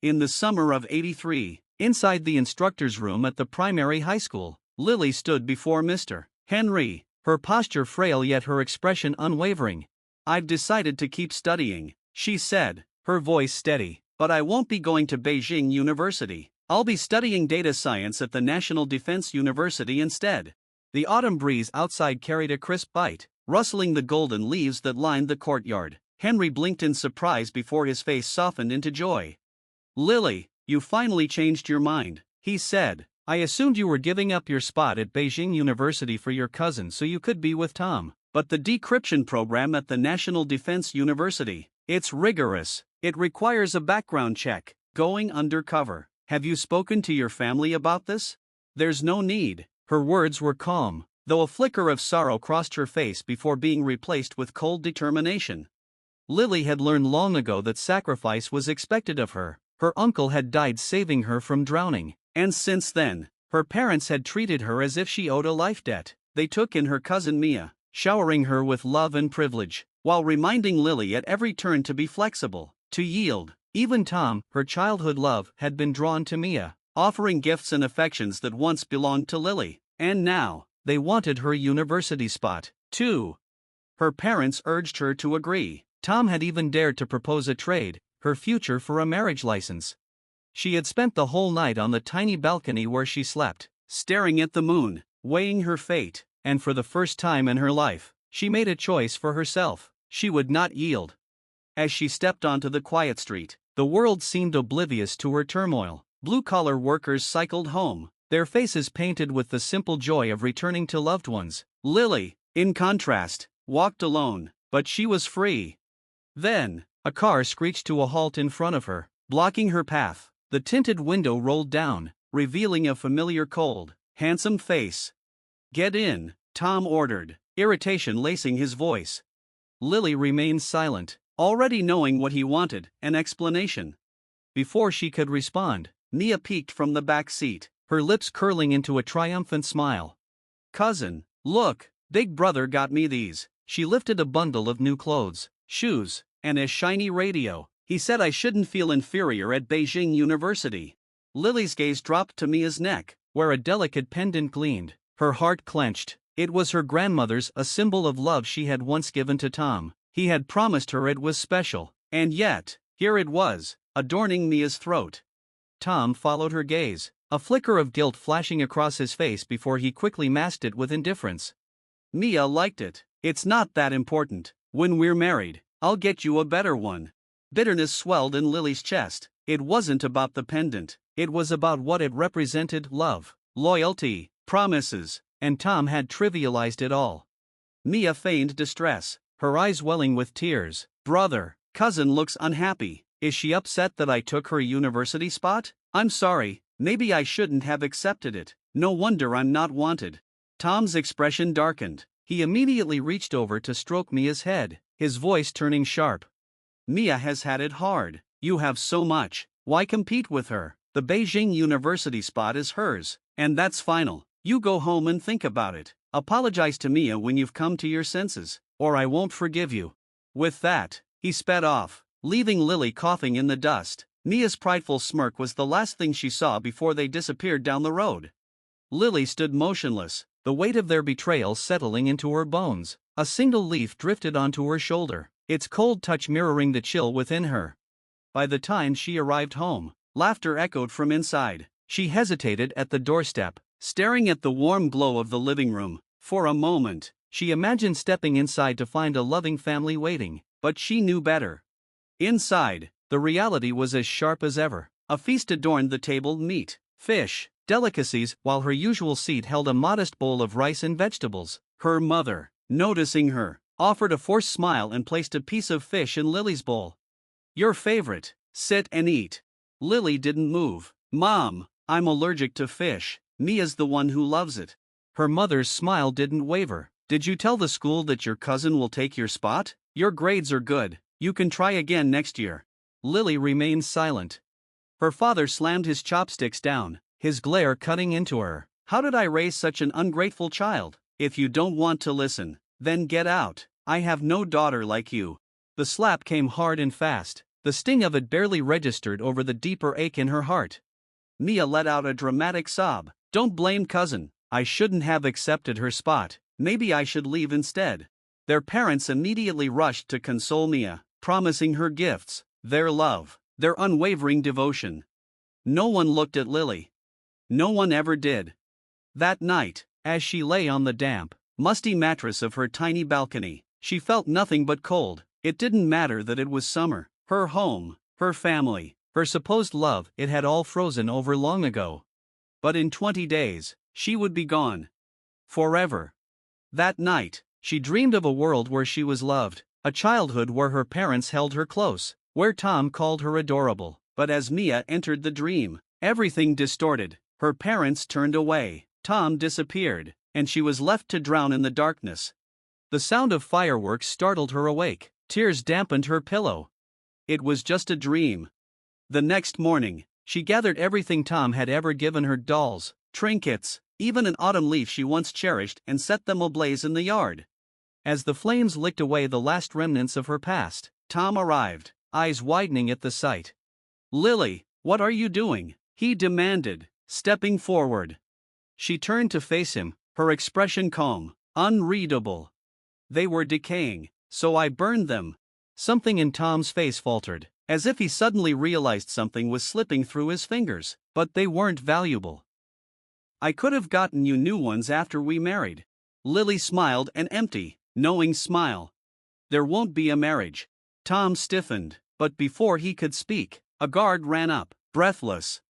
In the summer of '83, inside the instructor's room at the primary high school, Lily stood before Mr. Henry, her posture frail yet her expression unwavering. "I've decided to keep studying," she said, her voice steady, "but I won't be going to Beijing University. I'll be studying data science at the National Defense University instead." The autumn breeze outside carried a crisp bite, rustling the golden leaves that lined the courtyard. Henry blinked in surprise before his face softened into joy. "Lily, you finally changed your mind," he said. "I assumed you were giving up your spot at Beijing University for your cousin so you could be with Tom. But the decryption program at the National Defense University, it's rigorous. It requires a background check, going undercover. Have you spoken to your family about this?" "There's no need." Her words were calm, though a flicker of sorrow crossed her face before being replaced with cold determination. Lily had learned long ago that sacrifice was expected of her. Her uncle had died saving her from drowning, and since then, her parents had treated her as if she owed a life debt. They took in her cousin Mia, showering her with love and privilege, while reminding Lily at every turn to be flexible, to yield. Even Tom, her childhood love, had been drawn to Mia, offering gifts and affections that once belonged to Lily, and now, they wanted her university spot, too. Her parents urged her to agree. Tom had even dared to propose a trade, her future for a marriage license. She had spent the whole night on the tiny balcony where she slept, staring at the moon, weighing her fate, and for the first time in her life, she made a choice for herself. She would not yield. As she stepped onto the quiet street, the world seemed oblivious to her turmoil. Blue-collar workers cycled home, their faces painted with the simple joy of returning to loved ones. Lily, in contrast, walked alone, but she was free. Then, a car screeched to a halt in front of her, blocking her path. The tinted window rolled down, revealing a familiar cold, handsome face. "Get in," Tom ordered, irritation lacing his voice. Lily remained silent, already knowing what he wanted, an explanation. Before she could respond, Mia peeked from the back seat, her lips curling into a triumphant smile. "Cousin, look, Big Brother got me these." She lifted a bundle of new clothes, shoes, and a shiny radio. "He said I shouldn't feel inferior at Beijing University." Lily's gaze dropped to Mia's neck, where a delicate pendant gleamed. Her heart clenched. It was her grandmother's, a symbol of love she had once given to Tom. He had promised her it was special, and yet, here it was, adorning Mia's throat. Tom followed her gaze, a flicker of guilt flashing across his face before he quickly masked it with indifference. "Mia liked it. It's not that important. When we're married, I'll get you a better one." Bitterness swelled in Lily's chest. It wasn't about the pendant, it was about what it represented: love, loyalty, promises, and Tom had trivialized it all. Mia feigned distress, her eyes welling with tears. "Brother, cousin looks unhappy. Is she upset that I took her university spot? I'm sorry, maybe I shouldn't have accepted it. No wonder I'm not wanted." Tom's expression darkened. He immediately reached over to stroke Mia's head, his voice turning sharp. "Mia has had it hard. You have so much. Why compete with her? The Beijing University spot is hers, and that's final. You go home and think about it. Apologize to Mia when you've come to your senses, or I won't forgive you." With that, he sped off, leaving Lily coughing in the dust. Mia's prideful smirk was the last thing she saw before they disappeared down the road. Lily stood motionless, the weight of their betrayal settling into her bones. A single leaf drifted onto her shoulder, its cold touch mirroring the chill within her. By the time she arrived home, laughter echoed from inside. She hesitated at the doorstep, staring at the warm glow of the living room. For a moment, she imagined stepping inside to find a loving family waiting, but she knew better. Inside, the reality was as sharp as ever. A feast adorned the table: meat, fish, delicacies, while her usual seat held a modest bowl of rice and vegetables. Her mother, noticing her, offered a forced smile and placed a piece of fish in Lily's bowl. "Your favorite. Sit and eat." Lily didn't move. "Mom, I'm allergic to fish. Mia's the one who loves it." Her mother's smile didn't waver. "Did you tell the school that your cousin will take your spot? Your grades are good. You can try again next year." Lily remained silent. Her father slammed his chopsticks down, his glare cutting into her. "How did I raise such an ungrateful child? If you don't want to listen, then get out. I have no daughter like you." The slap came hard and fast. The sting of it barely registered over the deeper ache in her heart. Mia let out a dramatic sob. Don't blame cousin, I shouldn't have accepted her spot, maybe I should leave instead. Their parents immediately rushed to console Mia, promising her gifts, their love, their unwavering devotion. No one looked at Lily. No one ever did. That night, as she lay on the damp, musty mattress of her tiny balcony, she felt nothing but cold. It didn't matter that it was summer. Her home, her family, her supposed love, it had all frozen over long ago. But in 20 days, she would be gone. Forever. That night, she dreamed of a world where she was loved, a childhood where her parents held her close, where Tom called her adorable. But as Mia entered the dream, everything distorted. Her parents turned away, Tom disappeared, and she was left to drown in the darkness. The sound of fireworks startled her awake, tears dampened her pillow. It was just a dream. The next morning, she gathered everything Tom had ever given her, dolls, trinkets, even an autumn leaf she once cherished, and set them ablaze in the yard. As the flames licked away the last remnants of her past, Tom arrived, eyes widening at the sight. "Lily, what are you doing?" he demanded, stepping forward. She turned to face him, her expression calm, unreadable. "They were decaying, so I burned them." Something in Tom's face faltered, as if he suddenly realized something was slipping through his fingers, but they weren't valuable. "I could have gotten you new ones after we married." Lily smiled, an empty, knowing smile. "There won't be a marriage." Tom stiffened, but before he could speak, a guard ran up, breathless.